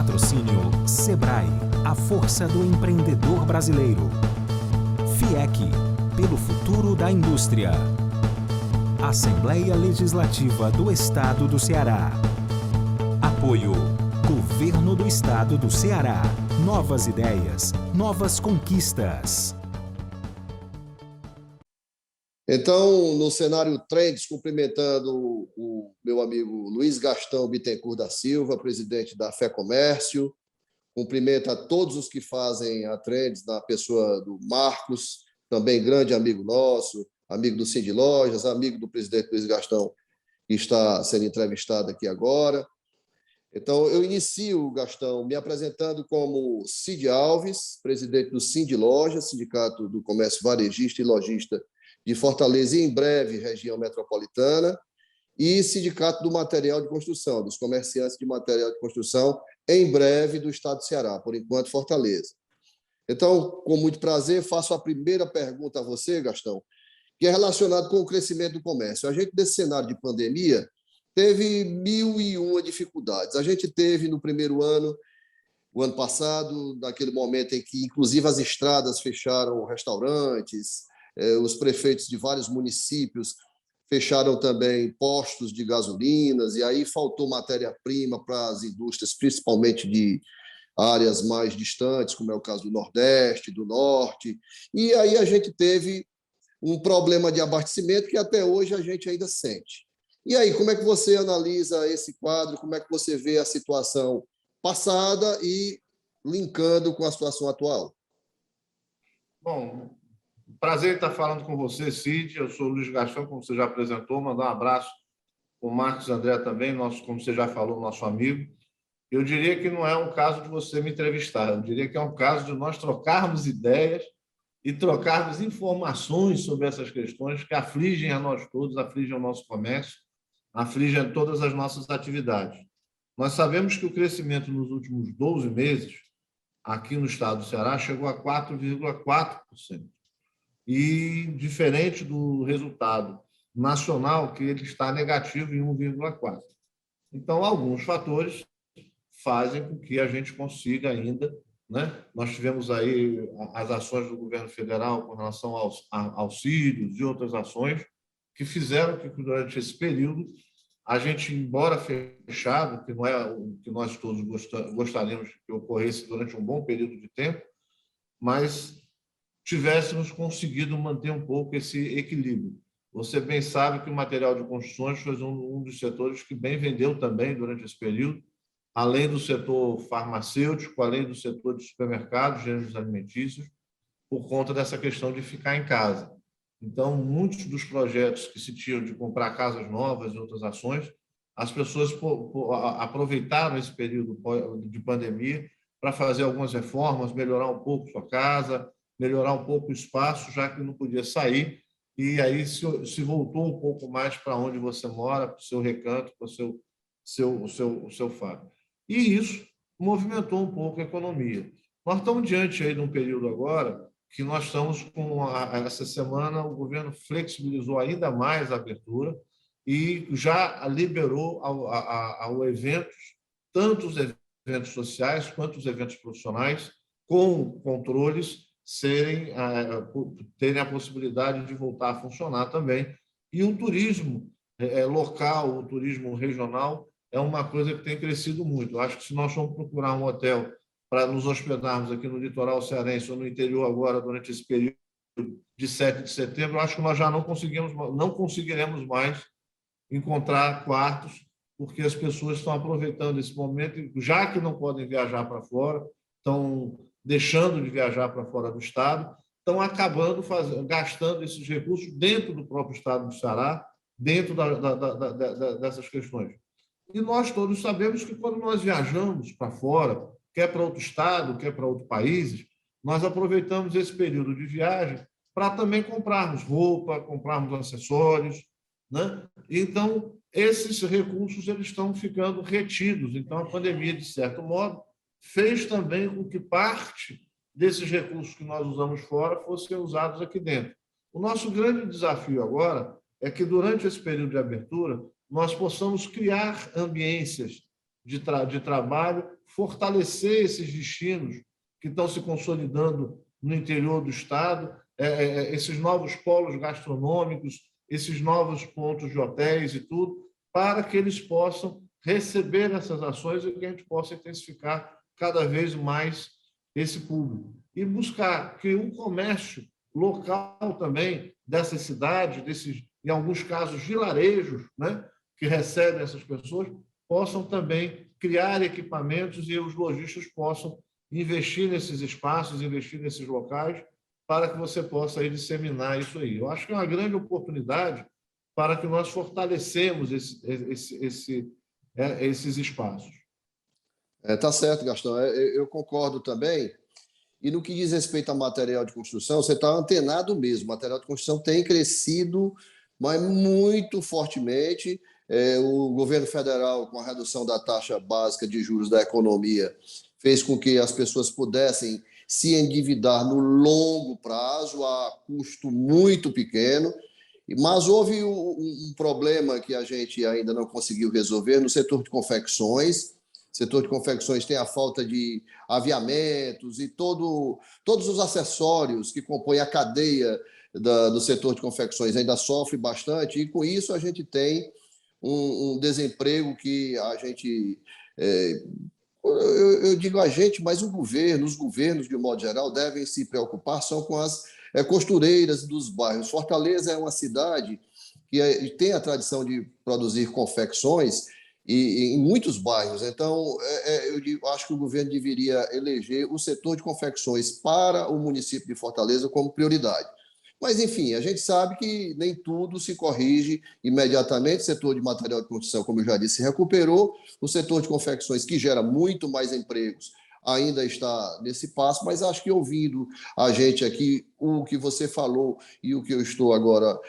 Patrocínio Sebrae, a força do empreendedor brasileiro. FIEC, pelo futuro da indústria. Assembleia Legislativa do Estado do Ceará. Apoio: Governo do Estado do Ceará. Novas ideias, novas conquistas. Então, no cenário Trends, cumprimentando o meu amigo Luiz Gastão Bittencourt da Silva, presidente da Fé Comércio, cumprimento a todos os que fazem a Trends, na pessoa do Marcos, também grande amigo nosso, amigo do Cid Lojas, amigo do presidente Luiz Gastão, que está sendo entrevistado aqui agora. Então, eu inicio, Gastão, me apresentando como Cid Alves, presidente do Cid Lojas, Sindicato do Comércio Varejista e Lojista de Fortaleza e, em breve, região metropolitana, e Sindicato do Material de Construção, dos comerciantes de material de construção, em breve, do Estado do Ceará, por enquanto, Fortaleza. Então, com muito prazer, faço a primeira pergunta a você, Gastão, que é relacionado com o crescimento do comércio. A gente, nesse cenário de pandemia, teve 1.001 dificuldades. A gente teve, no primeiro ano, o ano passado, naquele momento em que, inclusive, as estradas fecharam restaurantes, os prefeitos de vários municípios fecharam também postos de gasolinas, e aí faltou matéria-prima para as indústrias, principalmente de áreas mais distantes, como é o caso do Nordeste, do Norte. E aí a gente teve um problema de abastecimento que até hoje a gente ainda sente. E aí, como é que você analisa esse quadro? Como é que você vê a situação passada e linkando com a situação atual? Bom, prazer em estar falando com você, Cid. Eu sou o Luiz Gastão, como você já apresentou. Mandar um abraço para o Marcos André também, nosso, como você já falou, nosso amigo. Eu diria que não é um caso de você me entrevistar, eu diria que é um caso de nós trocarmos ideias e trocarmos informações sobre essas questões que afligem a nós todos, afligem o nosso comércio, afligem todas as nossas atividades. Nós sabemos que o crescimento nos últimos 12 meses, aqui no estado do Ceará, chegou a 4,4%. E diferente do resultado nacional, que ele está negativo em 1,4%. Então, alguns fatores fazem com que a gente consiga ainda, né? Nós tivemos aí as ações do governo federal com relação aos auxílios e outras ações que fizeram que, durante esse período, a gente, embora fechado, que não é o que nós todos gostaríamos que ocorresse durante um bom período de tempo, mas tivéssemos conseguido manter um pouco esse equilíbrio. Você bem sabe que o material de construções foi um dos setores que bem vendeu também durante esse período, além do setor farmacêutico, além do setor de supermercados, gêneros alimentícios, por conta dessa questão de ficar em casa. Então, muitos dos projetos que se tinham de comprar casas novas e outras ações, as pessoas aproveitaram esse período de pandemia para fazer algumas reformas, melhorar um pouco sua casa, melhorar um pouco o espaço, já que não podia sair, e aí se voltou um pouco mais para onde você mora, para o seu recanto, para o seu faro. E isso movimentou um pouco a economia. Nós estamos diante aí de um período agora que nós estamos com, essa semana, o governo flexibilizou ainda mais a abertura e já liberou ao eventos, tanto os eventos sociais quanto os eventos profissionais, com controles, terem a possibilidade de voltar a funcionar também. E o turismo local, o turismo regional, é uma coisa que tem crescido muito. Eu acho que se nós formos procurar um hotel para nos hospedarmos aqui no litoral cearense ou no interior agora, durante esse período de 7 de setembro, eu acho que nós já não conseguiremos mais encontrar quartos, porque as pessoas estão aproveitando esse momento, já que não podem viajar para fora, estão deixando de viajar para fora do estado, estão acabando gastando esses recursos dentro do próprio estado do Ceará, dentro dessas questões. E nós todos sabemos que quando nós viajamos para fora, quer para outro estado, quer para outros países, nós aproveitamos esse período de viagem para também comprarmos roupa, comprarmos acessórios, né? Então, esses recursos eles estão ficando retidos. Então, a pandemia, de certo modo, fez também com que parte desses recursos que nós usamos fora fossem usados aqui dentro. O nosso grande desafio agora é que, durante esse período de abertura, nós possamos criar ambiências de trabalho, fortalecer esses destinos que estão se consolidando no interior do Estado, esses novos polos gastronômicos, esses novos pontos de hotéis e tudo, para que eles possam receber essas ações e que a gente possa intensificar cada vez mais esse público. E buscar que o comércio local também dessas cidades, desses, em alguns casos, vilarejos, né, que recebem essas pessoas, possam também criar equipamentos e os lojistas possam investir nesses espaços, investir nesses locais, para que você possa aí disseminar isso aí. Eu acho que é uma grande oportunidade para que nós fortalecemos esses espaços. Tá certo, Gastão. Eu concordo também. E no que diz respeito a material de construção, você está antenado mesmo. O material de construção tem crescido, mas muito fortemente. O governo federal, com a redução da taxa básica de juros da economia, fez com que as pessoas pudessem se endividar no longo prazo, a custo muito pequeno. Mas houve um problema que a gente ainda não conseguiu resolver no setor de confecções. O setor de confecções tem a falta de aviamentos e todos os acessórios que compõem a cadeia do setor de confecções ainda sofre bastante, e com isso a gente tem um desemprego que a gente... eu digo a gente, mas os governos, de modo geral, devem se preocupar são com as costureiras dos bairros. Fortaleza é uma cidade que tem a tradição de produzir confecções em muitos bairros. Então, eu acho que o governo deveria eleger o setor de confecções para o município de Fortaleza como prioridade. Mas, enfim, a gente sabe que nem tudo se corrige imediatamente. O setor de material de construção, como eu já disse, se recuperou. O setor de confecções, que gera muito mais empregos, ainda está nesse passo, mas acho que ouvindo a gente aqui, o que você falou e o que eu estou agora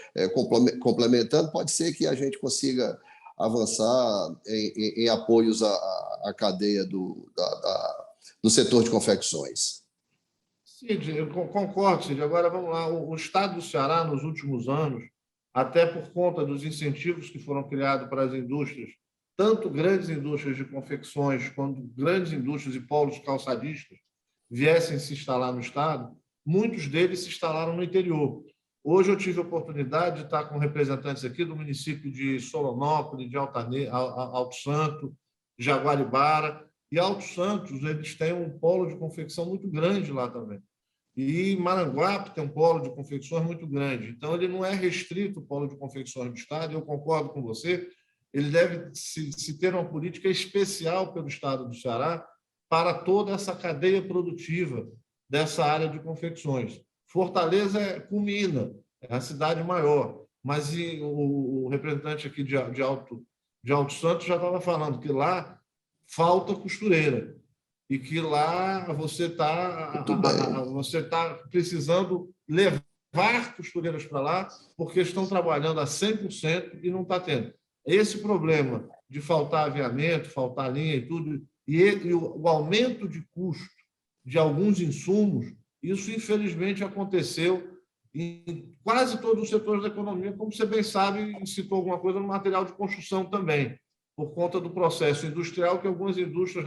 complementando, pode ser que a gente consiga avançar em apoios à cadeia do setor de confecções. Cid, eu concordo, Cid. Agora, vamos lá. O Estado do Ceará, nos últimos anos, até por conta dos incentivos que foram criados para as indústrias, tanto grandes indústrias de confecções quanto grandes indústrias e polos calçadistas viessem se instalar no Estado, muitos deles se instalaram no interior. Hoje eu tive a oportunidade de estar com representantes aqui do município de Solonópolis, de Alto Santo, Jaguaribara. E Alto Santos, eles têm um polo de confecção muito grande lá também. E Maranguape tem um polo de confecções muito grande. Então, ele não é restrito o polo de confecções do Estado, eu concordo com você, ele deve se ter uma política especial pelo Estado do Ceará para toda essa cadeia produtiva dessa área de confecções. Fortaleza culmina, é a cidade maior, mas o representante aqui de Alto Santos já estava falando que lá falta costureira e que lá você está precisando levar costureiras para lá porque estão trabalhando a 100% e não está tendo. Esse problema de faltar aviamento, faltar linha e tudo, e o aumento de custo de alguns insumos, isso, infelizmente, aconteceu em quase todos os setores da economia, como você bem sabe, e citou alguma coisa no material de construção também, por conta do processo industrial, que algumas indústrias,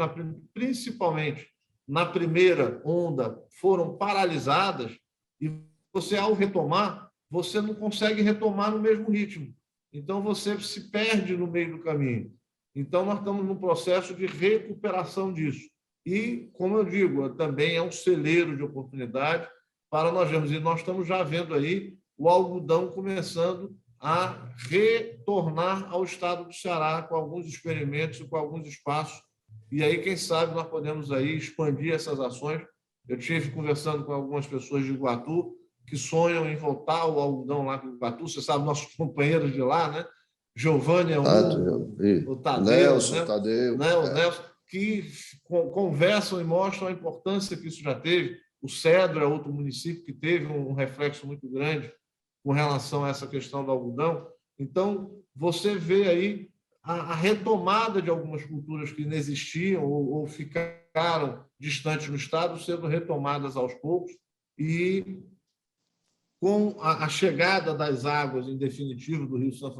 principalmente na primeira onda, foram paralisadas, e você, ao retomar, você não consegue retomar no mesmo ritmo. Então, você se perde no meio do caminho. Então, nós estamos num processo de recuperação disso. E, como eu digo, também é um celeiro de oportunidade para nós vermos. E nós estamos já vendo aí o algodão começando a retornar ao estado do Ceará com alguns experimentos e com alguns espaços. E aí, quem sabe, nós podemos aí expandir essas ações. Eu estive conversando com algumas pessoas de Iguatu que sonham em voltar ao algodão lá com Iguatu. Você sabe, nossos companheiros de lá, né? Giovanni é o Tadeu, Nelson, né? Tadeu. O Nelson, que conversam e mostram a importância que isso já teve. O Cedro é outro município que teve um reflexo muito grande com relação a essa questão do algodão. Então, você vê aí a retomada de algumas culturas que não existiam ou ficaram distantes no Estado, sendo retomadas aos poucos, e com a chegada das águas, em definitivo, do Rio São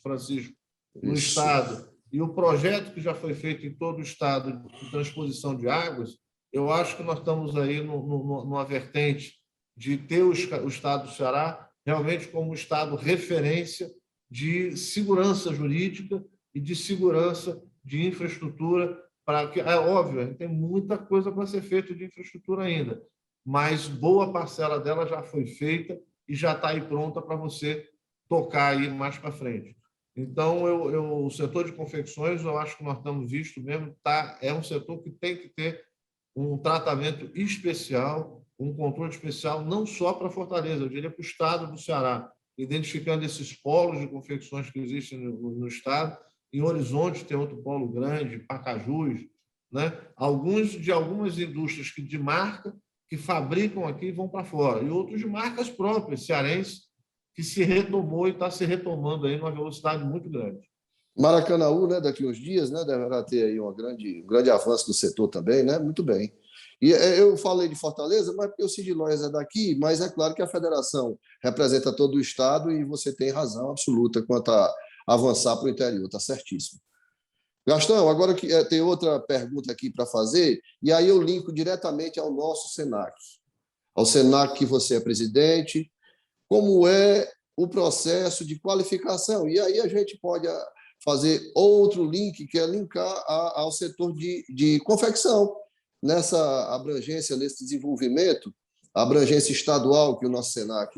Francisco no Estado, e o projeto que já foi feito em todo o Estado de transposição de águas, eu acho que nós estamos aí numa vertente de ter o Estado do Ceará realmente como um Estado referência de segurança jurídica e de segurança de infraestrutura. Para que, é óbvio, tem muita coisa para ser feita de infraestrutura ainda, mas boa parcela dela já foi feita e já está aí pronta para você tocar aí mais para frente. Então, o setor de confecções, eu acho que nós estamos visto mesmo, é um setor que tem que ter um tratamento especial, um controle especial, não só para Fortaleza, eu diria para o estado do Ceará, identificando esses polos de confecções que existem no estado. Em Horizonte tem outro polo grande, Pacajus, né? Algumas indústrias de marca que fabricam aqui e vão para fora, e outros de marcas próprias, cearenses, que se retomou e está se retomando aí numa velocidade muito grande. Maracanaú, né, daqui a uns dias, né, deverá ter aí um grande avanço do setor também, né? Muito bem. E eu falei de Fortaleza, mas porque o Cid Lojas é daqui, mas é claro que a federação representa todo o estado e você tem razão absoluta quanto a avançar para o interior, está certíssimo. Gastão, agora tem outra pergunta aqui para fazer, e aí eu linko diretamente ao nosso Senac, ao Senac que você é presidente, como é o processo de qualificação. E aí a gente pode fazer outro link, que é linkar ao setor de confecção, nessa abrangência, nesse desenvolvimento, a abrangência estadual que o nosso Senac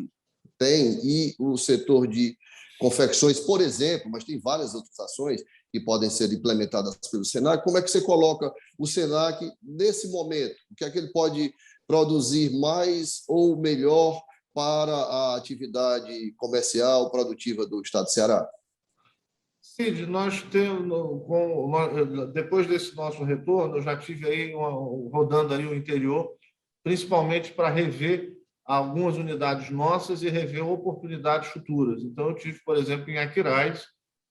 tem, e o setor de confecções, por exemplo, mas tem várias outras ações que podem ser implementadas pelo Senac. Como é que você coloca o Senac nesse momento? O que é que ele pode produzir mais ou melhor para a atividade comercial produtiva do Estado do Ceará? Cid, nós temos, depois desse nosso retorno, eu já tive aí rodando aí o interior, principalmente para rever algumas unidades nossas e rever oportunidades futuras. Então, eu tive, por exemplo, em Aquiraz,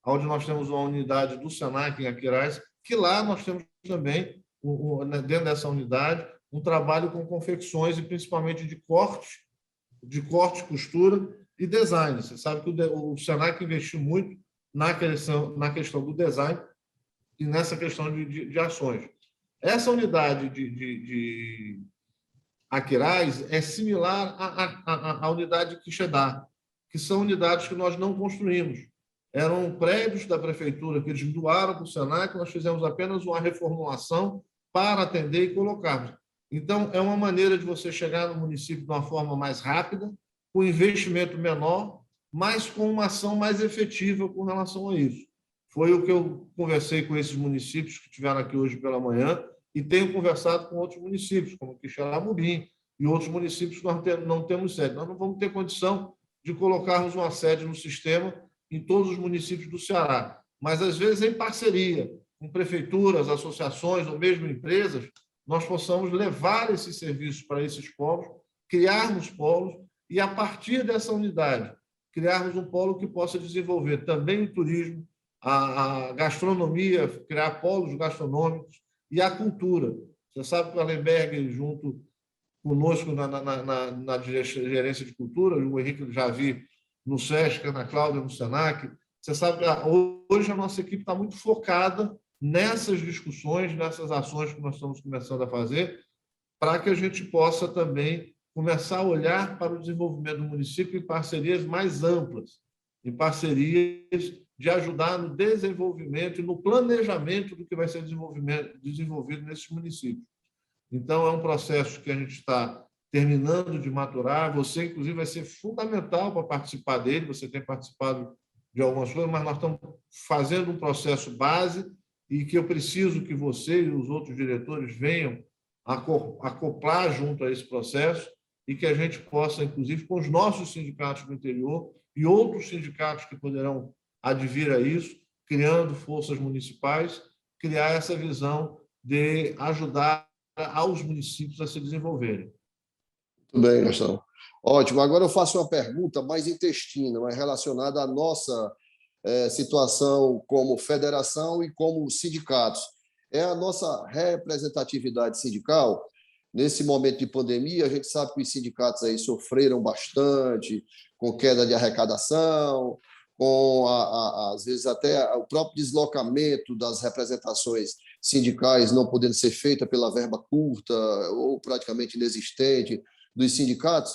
onde nós temos uma unidade do Senac em Aquiraz, que lá nós temos também, dentro dessa unidade, um trabalho com confecções e principalmente de corte, costura e design. Você sabe que o Senac investiu muito na questão do design e nessa questão de ações. Essa unidade de Aquiraz é similar à unidade de Quixadá, que são unidades que nós não construímos. Eram prédios da prefeitura que eles doaram para o Senac, nós fizemos apenas uma reformulação para atender e colocarmos. Então, é uma maneira de você chegar no município de uma forma mais rápida, com investimento menor, mas com uma ação mais efetiva com relação a isso. Foi o que eu conversei com esses municípios que estiveram aqui hoje pela manhã e tenho conversado com outros municípios, como Quixeramobim e outros municípios que nós não temos sede. Nós não vamos ter condição de colocarmos uma sede no sistema em todos os municípios do Ceará, mas, às vezes, em parceria com prefeituras, associações ou mesmo empresas, nós possamos levar esses serviços para esses polos, criarmos polos e, a partir dessa unidade, criarmos um polo que possa desenvolver também o turismo, a gastronomia, criar polos gastronômicos e a cultura. Você sabe que o Allenberg, junto conosco na gerência de cultura, o Henrique Javi no SESC, a Ana Cláudia no Senac, você sabe que hoje a nossa equipe está muito focada nessas discussões, nessas ações que nós estamos começando a fazer, para que a gente possa também começar a olhar para o desenvolvimento do município em parcerias mais amplas, em parcerias de ajudar no desenvolvimento e no planejamento do que vai ser desenvolvido nesses municípios. Então, é um processo que a gente está terminando de maturar. Você, inclusive, vai ser fundamental para participar dele. Você tem participado de algumas coisas, mas nós estamos fazendo um processo base e que eu preciso que você e os outros diretores venham acoplar junto a esse processo e que a gente possa, inclusive, com os nossos sindicatos do interior e outros sindicatos que poderão advir a isso, criando forças municipais, criar essa visão de ajudar aos municípios a se desenvolverem. Muito bem, Gastão. Ótimo. Agora eu faço uma pergunta mais intestina, mais relacionada à nossa situação como federação e como sindicatos. É a nossa representatividade sindical. Nesse momento de pandemia, a gente sabe que os sindicatos aí sofreram bastante, com queda de arrecadação, com, às vezes, até o próprio deslocamento das representações sindicais não podendo ser feita pela verba curta ou praticamente inexistente dos sindicatos.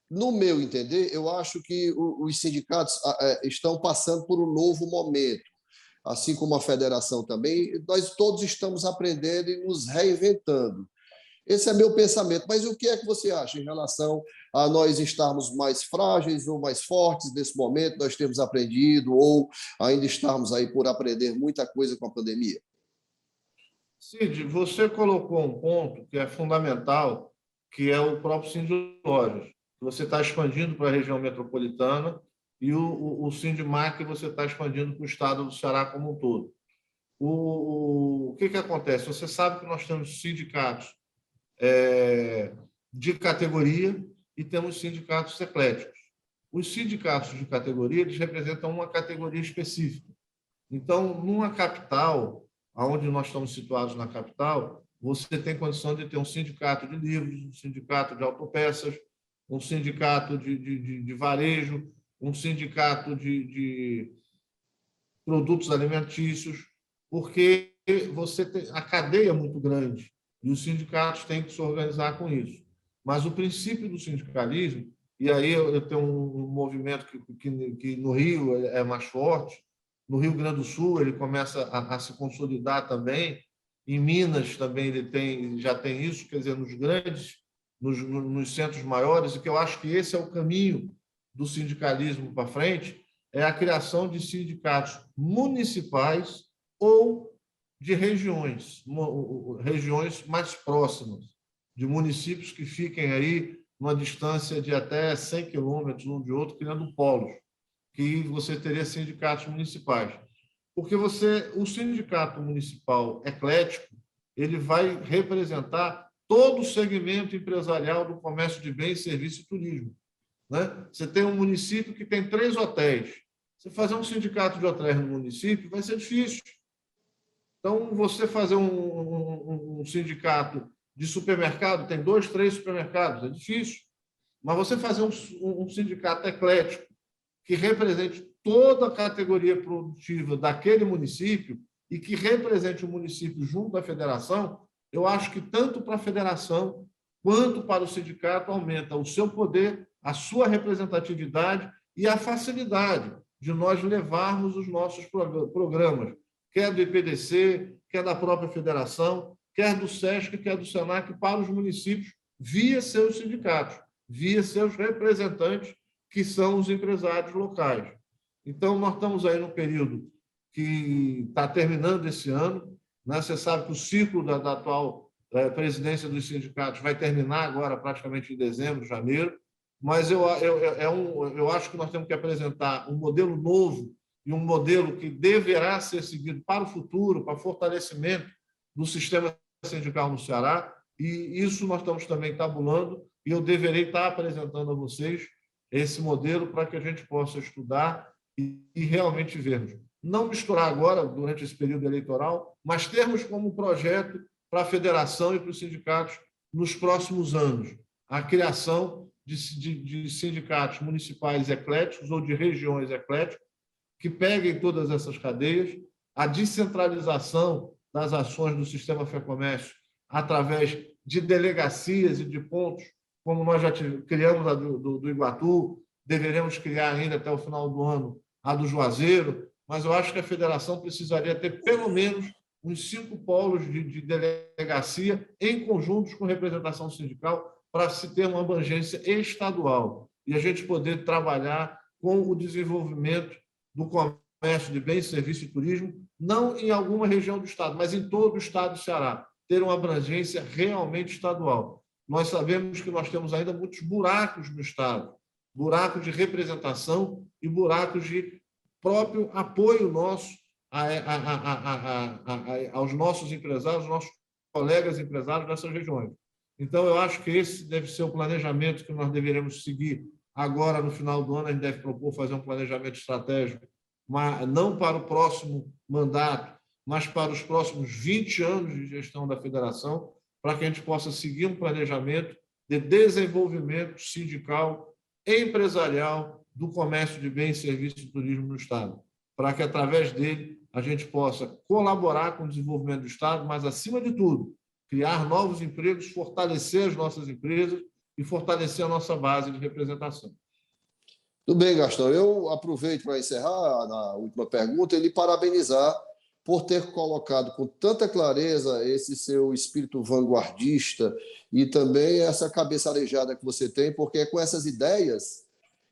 No meu entender, eu acho que os sindicatos estão passando por um novo momento, assim como a federação também. Nós todos estamos aprendendo e nos reinventando. Esse é meu pensamento. Mas o que é que você acha em relação a nós estarmos mais frágeis ou mais fortes nesse momento? Nós temos aprendido ou ainda estamos aí por aprender muita coisa com a pandemia? Cid, você colocou um ponto que é fundamental, que é o próprio Sindlojas. Você está expandindo para a região metropolitana e o Sindmac você está expandindo para o estado do Ceará como um todo. O que acontece? Você sabe que nós temos sindicatos de categoria e temos sindicatos ecléticos. Os sindicatos de categoria eles representam uma categoria específica. Então, numa capital, onde nós estamos situados na capital, você tem condição de ter um sindicato de livros, um sindicato de autopeças, um sindicato de varejo, um sindicato de produtos alimentícios, porque você tem a cadeia é muito grande e os sindicatos têm que se organizar com isso. Mas o princípio do sindicalismo, e aí eu tenho um movimento que no Rio é mais forte, no Rio Grande do Sul ele começa a se consolidar também, em Minas também já tem isso, quer dizer, nos centros maiores, e que eu acho que esse é o caminho do sindicalismo para frente, é a criação de sindicatos municipais ou de regiões mais próximas, de municípios que fiquem aí numa distância de até 100 quilômetros um de outro, criando polos, que você teria sindicatos municipais. Porque o sindicato municipal eclético, ele vai representar todo o segmento empresarial do comércio de bens, serviços e turismo. Né? Você tem um município que tem 3 hotéis. Você fazer um sindicato de hotéis no município vai ser difícil. Então, você fazer um sindicato de supermercado, tem 2, 3 supermercados, é difícil. Mas você fazer um sindicato eclético que represente toda a categoria produtiva daquele município e que represente o município junto à federação, eu acho que tanto para a federação quanto para o sindicato aumenta o seu poder, a sua representatividade e a facilidade de nós levarmos os nossos programas, quer do IPDC, quer da própria federação, quer do SESC, quer do SENAC, para os municípios, via seus sindicatos, via seus representantes, que são os empresários locais. Então, nós estamos aí num período que está terminando esse ano, né? Você sabe que o ciclo da atual presidência dos sindicatos vai terminar agora, praticamente em dezembro, janeiro, mas eu acho que nós temos que apresentar um modelo novo e um modelo que deverá ser seguido para o futuro, para fortalecimento do sistema sindical no Ceará, e isso nós estamos também tabulando, e eu deverei estar apresentando a vocês esse modelo para que a gente possa estudar e realmente vermos. Não misturar agora, durante esse período eleitoral, mas termos como projeto para a federação e para os sindicatos nos próximos anos a criação de sindicatos municipais ecléticos ou de regiões ecléticas que peguem todas essas cadeias, a descentralização das ações do sistema FEComércio através de delegacias e de pontos, como nós já criamos a do Iguatu, deveremos criar ainda até o final do ano a do Juazeiro, mas eu acho que a federação precisaria ter pelo menos uns 5 polos de delegacia em conjuntos com representação sindical para se ter uma abrangência estadual e a gente poder trabalhar com o desenvolvimento do comércio de bens, serviços e turismo, não em alguma região do estado, mas em todo o estado do Ceará, ter uma abrangência realmente estadual. Nós sabemos que nós temos ainda muitos buracos no estado, buracos de representação e buracos de próprio apoio nosso aos nossos empresários, aos nossos colegas empresários dessas regiões. Então, eu acho que esse deve ser o planejamento que nós deveremos seguir agora, no final do ano. A gente deve propor fazer um planejamento estratégico, mas não para o próximo mandato, mas para os próximos 20 anos de gestão da federação, para que a gente possa seguir um planejamento de desenvolvimento sindical, empresarial do comércio de bens, serviços e turismo no Estado, para que, através dele, a gente possa colaborar com o desenvolvimento do Estado, mas, acima de tudo, criar novos empregos, fortalecer as nossas empresas e fortalecer a nossa base de representação. Tudo bem, Gastão. Eu aproveito para encerrar na última pergunta e lhe parabenizar por ter colocado com tanta clareza esse seu espírito vanguardista e também essa cabeça arejada que você tem, porque é com essas ideias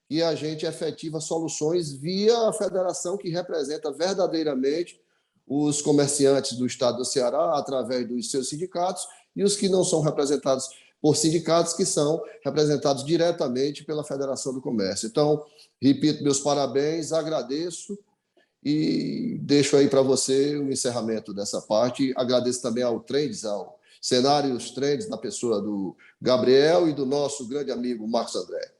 que a gente efetiva soluções via a federação que representa verdadeiramente os comerciantes do estado do Ceará através dos seus sindicatos e os que não são representados por sindicatos que são representados diretamente pela Federação do Comércio. Então, repito meus parabéns, agradeço e deixo aí para você o encerramento dessa parte. Agradeço também ao Trends, ao Cenários Trends, na pessoa do Gabriel e do nosso grande amigo Marcos André.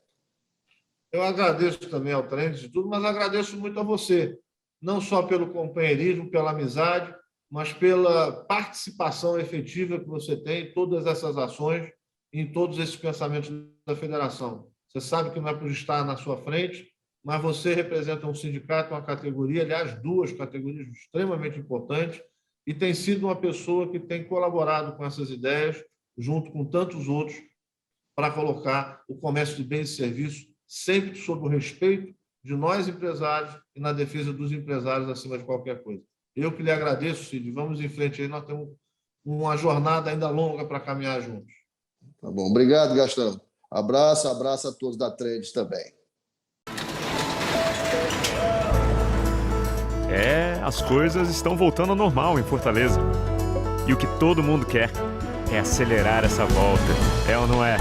Eu agradeço também ao Trends e tudo, mas agradeço muito a você, não só pelo companheirismo, pela amizade, mas pela participação efetiva que você tem em todas essas ações, em todos esses pensamentos da federação. Você sabe que não é por estar na sua frente, mas você representa um sindicato, uma categoria, aliás, duas categorias extremamente importantes, e tem sido uma pessoa que tem colaborado com essas ideias, junto com tantos outros, para colocar o comércio de bens e serviços sempre sob o respeito de nós, empresários, e na defesa dos empresários acima de qualquer coisa. Eu que lhe agradeço, Cid. Vamos em frente aí, nós temos uma jornada ainda longa para caminhar juntos. Tá bom, obrigado, Gastão. Abraço a todos da Trends também. As coisas estão voltando ao normal em Fortaleza. E o que todo mundo quer é acelerar essa volta, é ou não é?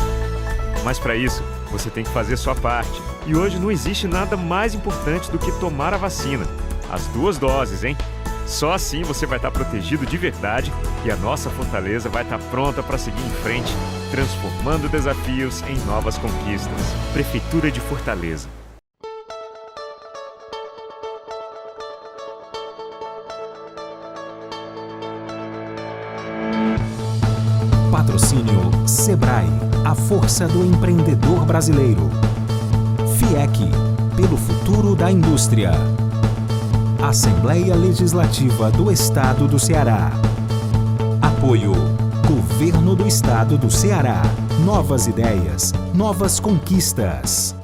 Mas para isso, você tem que fazer sua parte. E hoje não existe nada mais importante do que tomar a vacina. As 2 doses, hein? Só assim você vai estar protegido de verdade e a nossa Fortaleza vai estar pronta para seguir em frente, transformando desafios em novas conquistas. Prefeitura de Fortaleza. Patrocínio Sebrae, a força do empreendedor brasileiro. FIEC, pelo futuro da indústria. Assembleia Legislativa do Estado do Ceará. Apoio: Governo do Estado do Ceará. Novas ideias, novas conquistas.